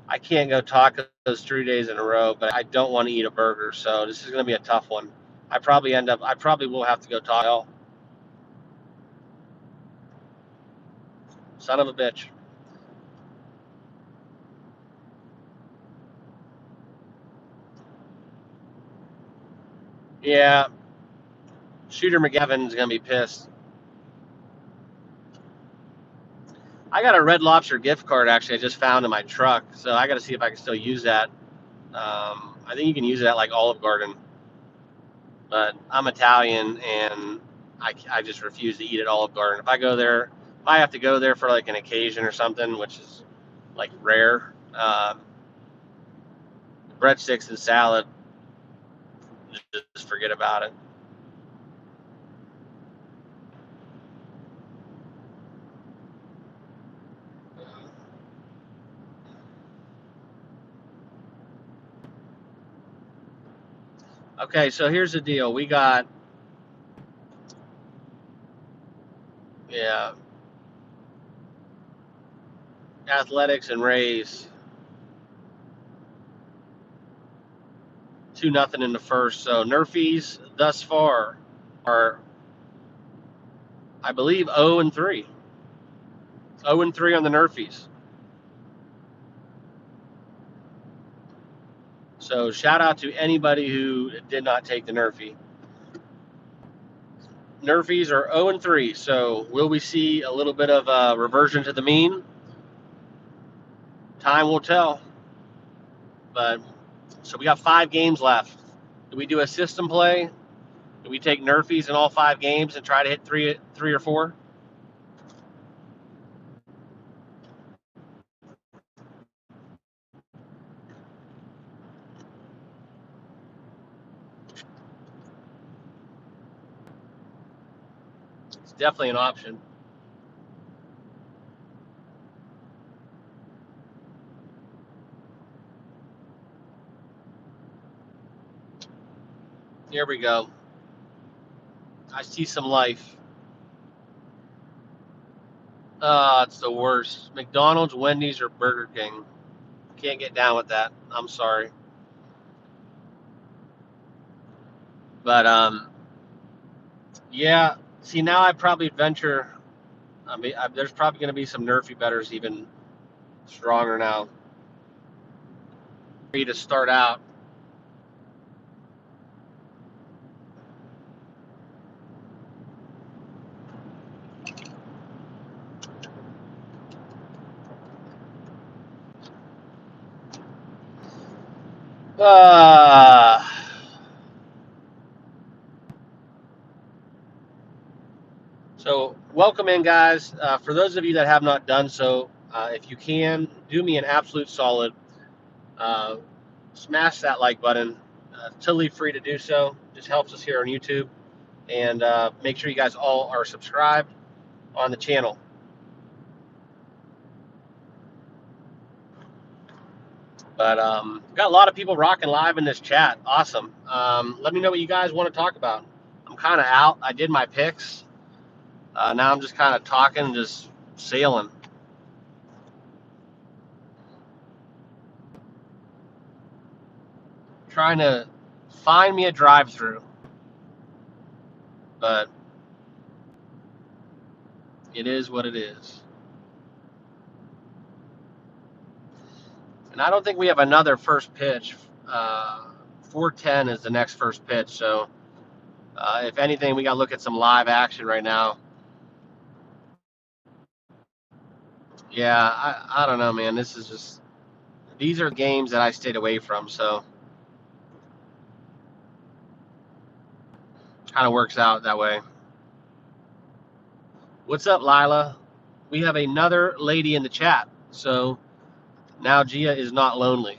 I can't go tacos 3 days in a row, but I don't want to eat a burger, so this is going to be a tough one. I probably will have to go taco. Son of a bitch. Yeah, Shooter McGavin's going to be pissed. I got a Red Lobster gift card actually I just found in my truck, so I got to see if I can still use that. I think you can use it at like Olive Garden, but I'm Italian and I just refuse to eat at Olive Garden. If I have to go there for like an occasion or something, which is like rare, breadsticks and salad, just forget about it. Okay, so here's the deal. We got, yeah, Athletics and Rays 2-0 in the first. So Nerfies thus far are, I believe, 0-3. 0-3 on the Nerfies. So shout out to anybody who did not take the Nerfie. Nerfies are 0-3. So will we see a little bit of a reversion to the mean? Time will tell. But so we got 5 games left. Do we do a system play? Do we take Nerfies in all 5 games and try to hit three or four? It's definitely an option. Here we go. I see some life. It's the worst. McDonald's, Wendy's, or Burger King. Can't get down with that. I'm sorry. But yeah. See, now I probably venture. There's probably going to be some Nerfy betters even stronger now. For you to start out. Uh, so welcome in, guys. For those of you that have not done so, if you can, do me an absolute solid. Uh, Smash that like button. Totally free to do so. Just helps us here on YouTube. And make sure you guys all are subscribed on the channel. But got a lot of people rocking live in this chat. Awesome. Let me know what you guys want to talk about. I'm kind of out. I did my picks. Now I'm just kind of talking, just sailing. Trying to find me a drive-through, but it is what it is. And I don't think we have another first pitch. 4:10 is the next first pitch. So if anything, we got to look at some live action right now. Yeah, I don't know, man. This is just, these are games that I stayed away from. So kind of works out that way. What's up, Lila? We have another lady in the chat. So now Gia is not lonely.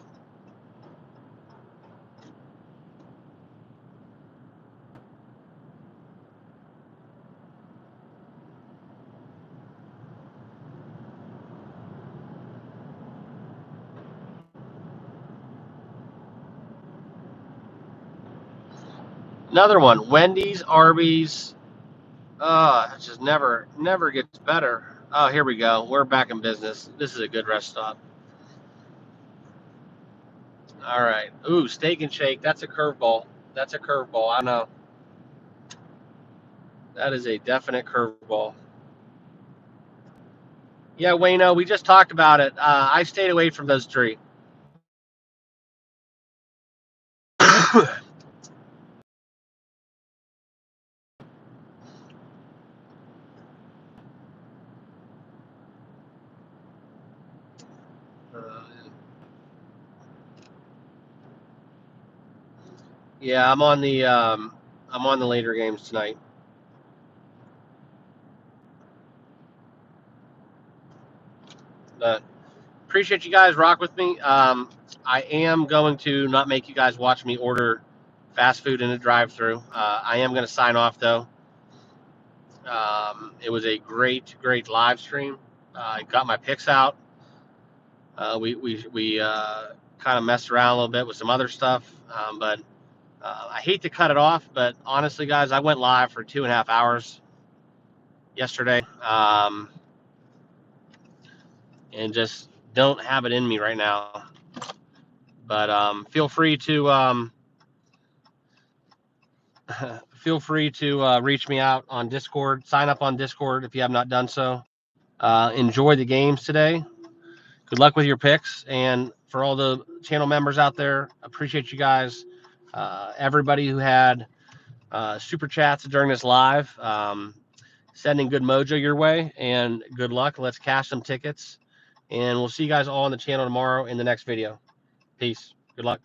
Another one, Wendy's, Arby's. It just never gets better. Oh, here we go. We're back in business. This is a good rest stop. All right. Ooh, Steak and Shake. That's a curveball. That's a curveball. I know. That is a definite curveball. Yeah, Wayno, we just talked about it. I stayed away from those three. Yeah, I'm on the later games tonight. But appreciate you guys rock with me. I am going to not make you guys watch me order fast food in a drive-through. I am going to sign off though. It was a great live stream. I got my picks out. We kind of messed around a little bit with some other stuff, but I hate to cut it off. But honestly, guys, I went live for 2.5 hours yesterday, and just don't have it in me right now. But feel free to reach me out on Discord. Sign up on Discord if you have not done so. Enjoy the games today. Good luck with your picks, and for all the channel members out there, appreciate you guys. Everybody who had super chats during this live, sending good mojo your way, and good luck. Let's cash some tickets, and we'll see you guys all on the channel tomorrow in the next video. Peace. Good luck.